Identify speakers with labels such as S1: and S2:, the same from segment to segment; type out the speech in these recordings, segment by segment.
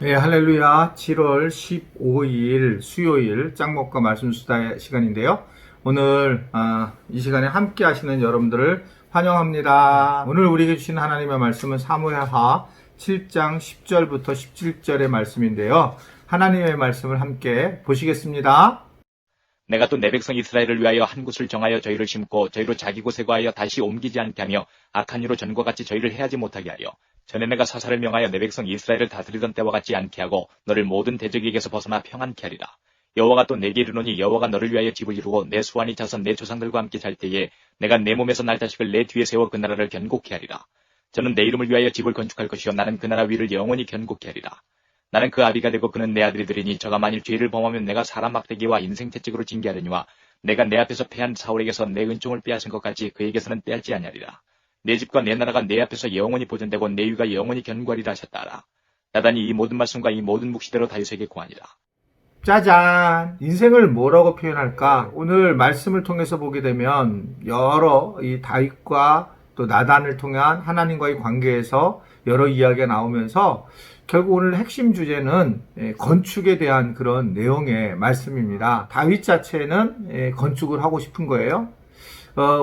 S1: 네, 할렐루야. 7월 15일 수요일 짱목과 말씀 수다 시간인데요. 오늘 이 시간에 함께 하시는 여러분들을 환영합니다. 오늘 우리에게 주신 하나님의 말씀은 사무엘하 7장 10절부터 17절의 말씀인데요. 하나님의 말씀을 함께 보시겠습니다.
S2: 내가 또 내 백성 이스라엘을 위하여 한 곳을 정하여 저희를 심고 저희로 자기 곳에 거하여 다시 옮기지 않게 하며 악한 이로 전과 같이 저희를 해하지 못하게 하여 전에 내가 사사를 명하여 내 백성 이스라엘을 다스리던 때와 같지 않게 하고 너를 모든 대적에게서 벗어나 평안케 하리라. 여호와가 또 내게 이르노니 여호와가 너를 위하여 집을 이루고 내 수완이 차서 내 조상들과 함께 잘 때에 내가 내 몸에서 날 자식을 내 뒤에 세워 그 나라를 견고케 하리라. 저는 내 이름을 위하여 집을 건축할 것이요 나는 그 나라 위를 영원히 견고케 하리라. 나는 그 아비가 되고 그는 내 아들이 되리니 저가 만일 죄를 범하면 내가 사람 막대기와 인생 채찍으로 징계하려니와 내가 내 앞에서 패한 사울에게서 내 은총을 빼앗은 것 같이 그에게서는 빼앗지 아니하리라. 내 집과 내 나라가 내 앞에서 영원히 보존되고 내 위가 영원히 견고하리라 하셨다라. 나단이 이 모든 말씀과 이 모든 묵시대로 다윗에게 고하니라.
S1: 짜잔! 인생을 뭐라고 표현할까? 오늘 말씀을 통해서 보게 되면 여러 이 다윗과 또 나단을 통한 하나님과의 관계에서 여러 이야기가 나오면서 결국 오늘 핵심 주제는 건축에 대한 그런 내용의 말씀입니다. 다윗 자체는 건축을 하고 싶은 거예요.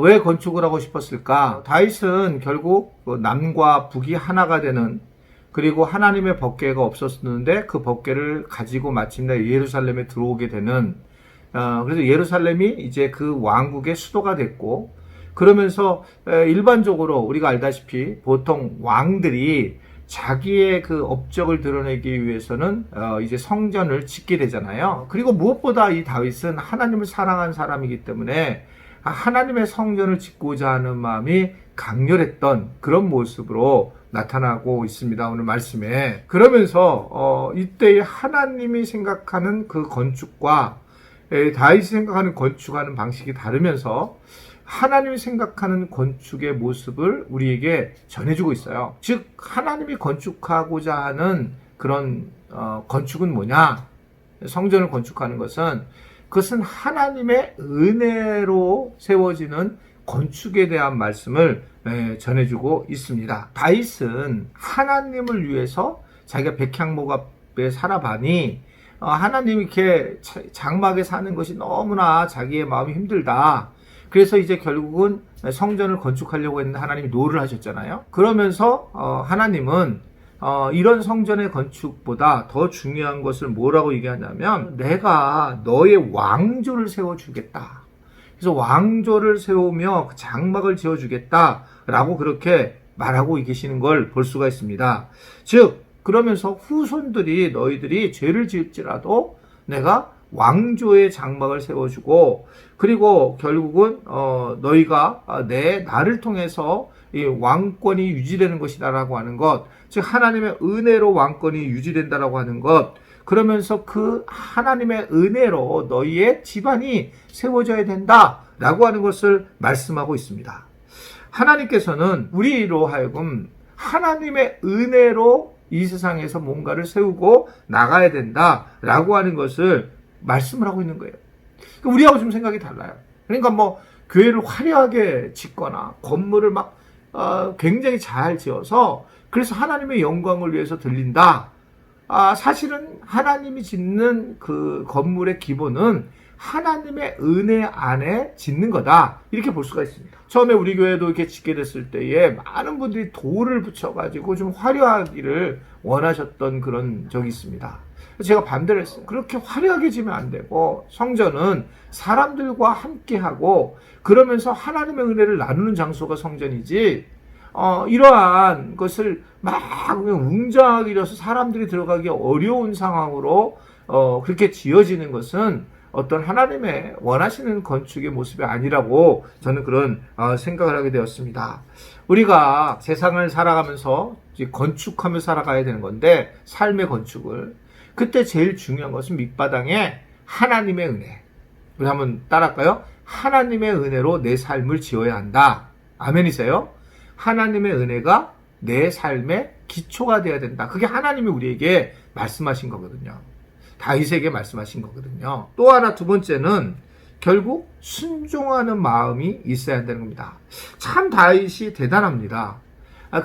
S1: 왜 건축을 하고 싶었을까? 다윗은 결국 남과 북이 하나가 되는, 그리고 하나님의 법궤가 없었는데 그 법궤를 가지고 마침내 예루살렘에 들어오게 되는, 그래서 예루살렘이 이제 그 왕국의 수도가 됐고, 그러면서 일반적으로 우리가 알다시피 보통 왕들이 자기의 그 업적을 드러내기 위해서는 이제 성전을 짓게 되잖아요. 그리고 무엇보다 이 다윗은 하나님을 사랑한 사람이기 때문에 하나님의 성전을 짓고자 하는 마음이 강렬했던 그런 모습으로 나타나고 있습니다. 오늘 말씀에. 그러면서 이때의 하나님이 생각하는 그 건축과 다윗이 생각하는 건축하는 방식이 다르면서 하나님이 생각하는 건축의 모습을 우리에게 전해주고 있어요. 즉 하나님이 건축하고자 하는 그런 건축은 뭐냐? 성전을 건축하는 그것은 하나님의 은혜로 세워지는 건축에 대한 말씀을 전해주고 있습니다. 다윗은 하나님을 위해서 자기가 백향목 앞에 살아가니 하나님이 이렇게 장막에 사는 것이 너무나 자기의 마음이 힘들다. 그래서 이제 결국은 성전을 건축하려고 했는데 하나님이 노를 하셨잖아요. 그러면서 하나님은 이런 성전의 건축보다 더 중요한 것을 뭐라고 얘기하냐면 내가 너의 왕조를 세워주겠다. 그래서 왕조를 세우며 그 장막을 지어주겠다라고 그렇게 말하고 계시는 걸 볼 수가 있습니다. 즉 그러면서 후손들이 너희들이 죄를 지을지라도 내가 왕조의 장막을 세워주고, 그리고 결국은 너희가 나를 통해서 이 왕권이 유지되는 것이다라고 하는 것, 즉 하나님의 은혜로 왕권이 유지된다라고 하는 것, 그러면서 그 하나님의 은혜로 너희의 집안이 세워져야 된다라고 하는 것을 말씀하고 있습니다. 하나님께서는 우리로 하여금 하나님의 은혜로 이 세상에서 뭔가를 세우고 나가야 된다라고 하는 것을 말씀을 하고 있는 거예요. 우리하고 좀 생각이 달라요. 그러니까 뭐 교회를 화려하게 짓거나 건물을 막 굉장히 잘 지어서 그래서 하나님의 영광을 위해서 들린다. 사실은 하나님이 짓는 그 건물의 기본은 하나님의 은혜 안에 짓는 거다. 이렇게 볼 수가 있습니다. 처음에 우리 교회도 이렇게 짓게 됐을 때에 많은 분들이 돌을 붙여가지고 좀 화려하기를 원하셨던 그런 적이 있습니다. 제가 반대를 했어요. 그렇게 화려하게 지면 안 되고 성전은 사람들과 함께하고 그러면서 하나님의 은혜를 나누는 장소가 성전이지, 이러한 것을 막 그냥 웅장하게 이뤄서 사람들이 들어가기 어려운 상황으로 그렇게 지어지는 것은 어떤 하나님의 원하시는 건축의 모습이 아니라고 저는 그런 생각을 하게 되었습니다. 우리가 세상을 살아가면서 건축하며 살아가야 되는 건데, 삶의 건축을, 그때 제일 중요한 것은 밑바닥에 하나님의 은혜. 우리 한번 따라할까요? 하나님의 은혜로 내 삶을 지어야 한다. 아멘이세요? 하나님의 은혜가 내 삶의 기초가 되어야 된다. 그게 하나님이 우리에게 말씀하신 거거든요. 다윗에게 말씀하신 거거든요. 또 하나, 두 번째는 결국 순종하는 마음이 있어야 한다는 겁니다. 참 다윗이 대단합니다.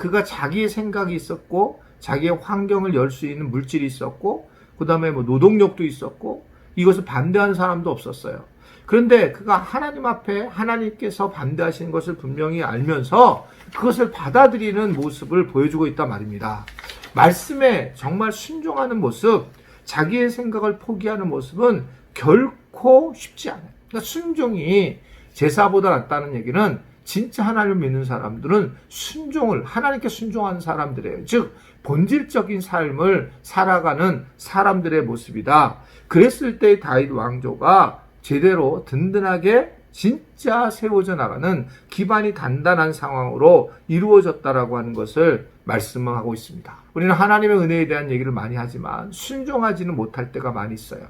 S1: 그가 자기의 생각이 있었고 자기의 환경을 열 수 있는 물질이 있었고, 그 다음에 뭐 노동력도 있었고, 이것을 반대하는 사람도 없었어요. 그런데 그가 하나님 앞에 하나님께서 반대하시는 것을 분명히 알면서 그것을 받아들이는 모습을 보여주고 있단 말입니다. 말씀에 정말 순종하는 모습, 자기의 생각을 포기하는 모습은 결코 쉽지 않아요. 그러니까 순종이 제사보다 낫다는 얘기는 진짜 하나님을 믿는 사람들은 순종을, 하나님께 순종하는 사람들이에요. 즉 본질적인 삶을 살아가는 사람들의 모습이다. 그랬을 때 다윗 왕조가 제대로 든든하게 진짜 세워져 나가는 기반이 단단한 상황으로 이루어졌다라고 하는 것을 말씀하고 있습니다. 우리는 하나님의 은혜에 대한 얘기를 많이 하지만 순종하지는 못할 때가 많이 있어요.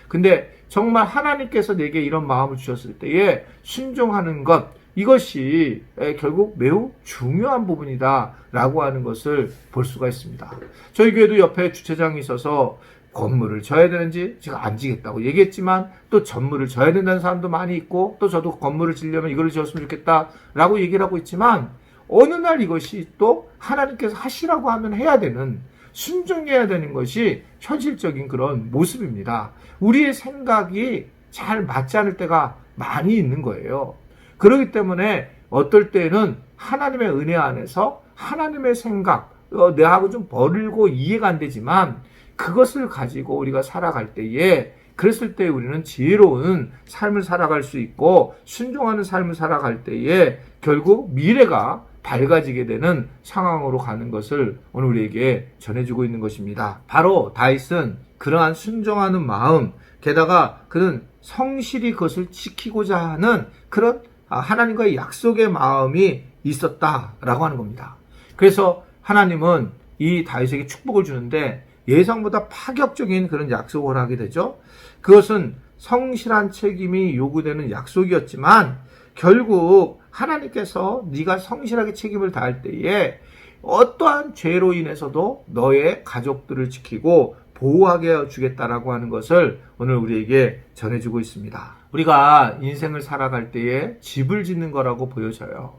S1: 근데 정말 하나님께서 내게 이런 마음을 주셨을 때에 순종하는 것, 이것이 결국 매우 중요한 부분이다 라고 하는 것을 볼 수가 있습니다. 저희 교회도 옆에 주차장이 있어서 건물을 져야 되는지 제가 안 지겠다고 얘기했지만 또 전물을 져야 된다는 사람도 많이 있고, 또 저도 건물을 지려면 이걸 지었으면 좋겠다 라고 얘기를 하고 있지만, 어느 날 이것이 또 하나님께서 하시라고 하면 해야 되는, 순종해야 되는 것이 현실적인 그런 모습입니다. 우리의 생각이 잘 맞지 않을 때가 많이 있는 거예요. 그렇기 때문에 어떨 때는 하나님의 은혜 안에서 하나님의 생각, 내하고 좀 버리고 이해가 안 되지만 그것을 가지고 우리가 살아갈 때에, 그랬을 때 우리는 지혜로운 삶을 살아갈 수 있고 순종하는 삶을 살아갈 때에 결국 미래가 밝아지게 되는 상황으로 가는 것을 오늘 우리에게 전해주고 있는 것입니다. 바로 다윗은 그러한 순종하는 마음, 게다가 그는 성실히 그것을 지키고자 하는 그런 하나님과의 약속의 마음이 있었다라고 하는 겁니다. 그래서 하나님은 이 다윗에게 축복을 주는데 예상보다 파격적인 그런 약속을 하게 되죠. 그것은 성실한 책임이 요구되는 약속이었지만 결국 하나님께서 네가 성실하게 책임을 다할 때에 어떠한 죄로 인해서도 너의 가족들을 지키고 보호하게 주겠다라고 하는 것을 오늘 우리에게 전해주고 있습니다. 우리가 인생을 살아갈 때에 집을 짓는 거라고 보여져요.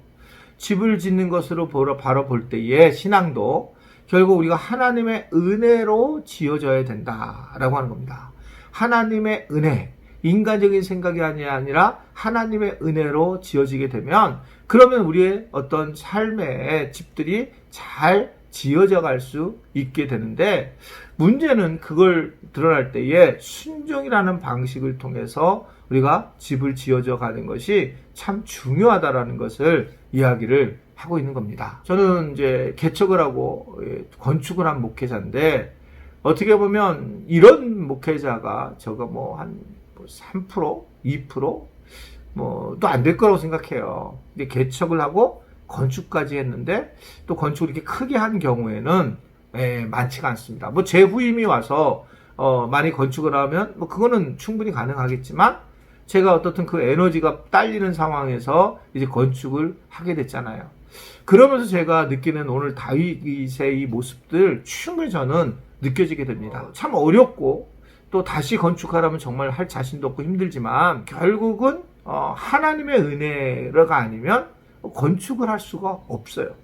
S1: 집을 짓는 것으로 바로 볼 때에 신앙도 결국 우리가 하나님의 은혜로 지어져야 된다라고 하는 겁니다. 하나님의 은혜, 인간적인 생각이 아니라 하나님의 은혜로 지어지게 되면 그러면 우리의 어떤 삶의 집들이 잘 지어져 갈 수 있게 되는데, 문제는 그걸 드러날 때에 순종이라는 방식을 통해서 우리가 집을 지어져 가는 것이 참 중요하다라는 것을 이야기를 하고 있는 겁니다. 저는 이제 개척을 하고 건축을 한 목회자인데, 어떻게 보면 이런 목회자가 저거 뭐 한 3%, 2%, 뭐 또 안 될 거라고 생각해요. 근데 개척을 하고 건축까지 했는데 또 건축을 이렇게 크게 한 경우에는 많지가 않습니다. 뭐 제 후임이 와서 많이 건축을 하면 뭐 그거는 충분히 가능하겠지만, 제가 어떻든 그 에너지가 딸리는 상황에서 이제 건축을 하게 됐잖아요. 그러면서 제가 느끼는 오늘 다윗의 이 모습들 충분히 저는 느껴지게 됩니다. 참 어렵고 또 다시 건축하려면 정말 할 자신도 없고 힘들지만 결국은 하나님의 은혜가 아니면 건축을 할 수가 없어요.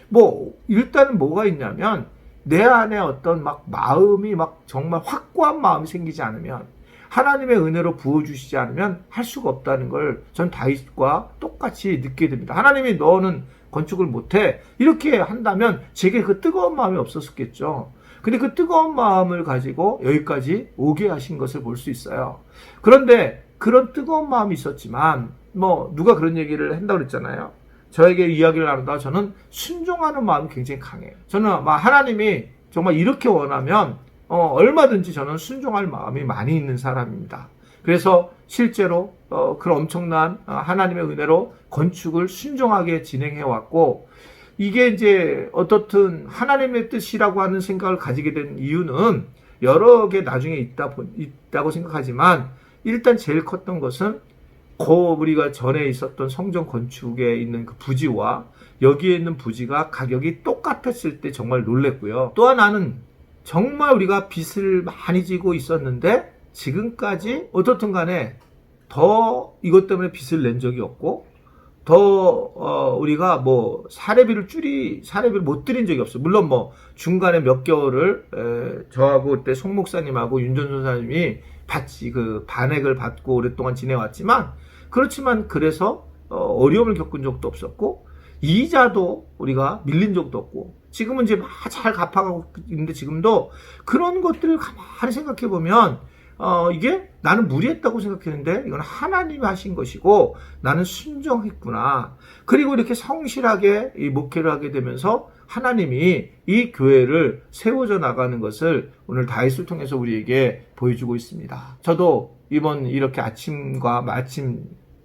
S1: 뭐 일단은 뭐가 있냐면 내 안에 어떤 막 마음이 막 정말 확고한 마음이 생기지 않으면, 하나님의 은혜로 부어주시지 않으면 할 수가 없다는 걸 전 다윗과 똑같이 느끼게 됩니다. 하나님이 너는 건축을 못해 이렇게 한다면 제게 그 뜨거운 마음이 없었겠죠. 근데 그 뜨거운 마음을 가지고 여기까지 오게 하신 것을 볼 수 있어요. 그런데 그런 뜨거운 마음이 있었지만 뭐 누가 그런 얘기를 한다고 그랬잖아요. 저에게 이야기를 나누다가 저는 순종하는 마음이 굉장히 강해요. 저는 하나님이 정말 이렇게 원하면 얼마든지 저는 순종할 마음이 많이 있는 사람입니다. 그래서 실제로 그런 엄청난 하나님의 은혜로 건축을 순종하게 진행해 왔고, 이게 이제 어떻든 하나님의 뜻이라고 하는 생각을 가지게 된 이유는 여러 개 나중에 있다고 생각하지만, 일단 제일 컸던 것은 우리가 전에 있었던 성전 건축에 있는 그 부지와 여기에 있는 부지가 가격이 똑같았을 때 정말 놀랬고요. 또 하나는 정말 우리가 빚을 많이 지고 있었는데 지금까지 어떻든 간에 더 이것 때문에 빚을 낸 적이 없고, 우리가 뭐 사례비를 못 드린 적이 없어. 물론 뭐 중간에 몇 개월을 저하고 그때 송 목사님하고 윤전 선사님이 반액을 받고 오랫동안 지내왔지만, 그렇지만 그래서 어려움을 겪은 적도 없었고, 이자도 우리가 밀린 적도 없고, 지금은 이제 막 잘 갚아가고 있는데, 지금도 그런 것들을 가만히 생각해 보면 이게 나는 무리했다고 생각했는데 이건 하나님이 하신 것이고 나는 순종했구나. 그리고 이렇게 성실하게 이 목회를 하게 되면서 하나님이 이 교회를 세워져 나가는 것을 오늘 다윗을 통해서 우리에게 보여주고 있습니다. 저도 이번 이렇게 아침과 마침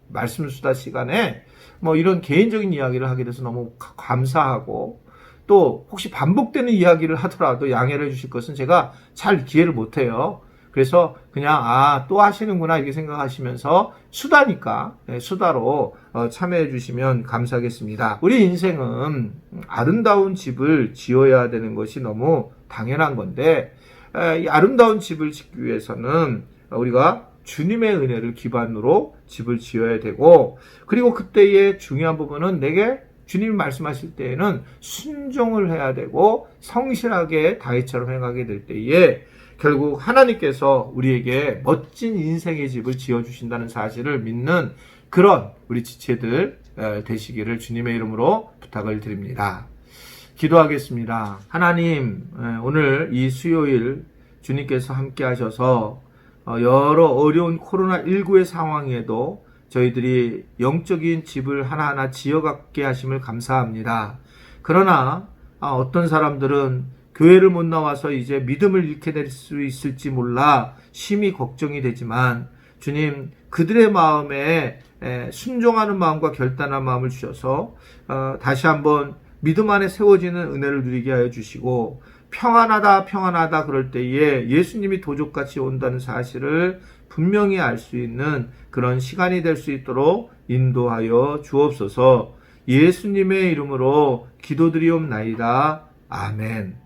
S1: 말씀 수다 시간에 뭐 이런 개인적인 이야기를 하게 돼서 너무 감사하고, 또 혹시 반복되는 이야기를 하더라도 양해를 해주실 것은 제가 잘 기회를 못해요. 그래서 그냥 또 하시는구나 이렇게 생각하시면서 수다니까 수다로 참여해 주시면 감사하겠습니다. 우리 인생은 아름다운 집을 지어야 되는 것이 너무 당연한 건데, 이 아름다운 집을 짓기 위해서는 우리가 주님의 은혜를 기반으로 집을 지어야 되고, 그리고 그때의 중요한 부분은 내게 주님이 말씀하실 때에는 순종을 해야 되고 성실하게 다윗처럼 행하게 될 때에 결국 하나님께서 우리에게 멋진 인생의 집을 지어주신다는 사실을 믿는 그런 우리 지체들 되시기를 주님의 이름으로 부탁을 드립니다. 기도하겠습니다. 하나님, 오늘 이 수요일 주님께서 함께 하셔서 여러 어려운 코로나19의 상황에도 저희들이 영적인 집을 하나하나 지어가게 하심을 감사합니다. 그러나 어떤 사람들은 교회를 못 나와서 이제 믿음을 잃게 될 수 있을지 몰라 심히 걱정이 되지만, 주님, 그들의 마음에 순종하는 마음과 결단한 마음을 주셔서 다시 한번 믿음 안에 세워지는 은혜를 누리게 하여 주시고, 평안하다 그럴 때에 예수님이 도적같이 온다는 사실을 분명히 알 수 있는 그런 시간이 될 수 있도록 인도하여 주옵소서. 예수님의 이름으로 기도드리옵나이다. 아멘.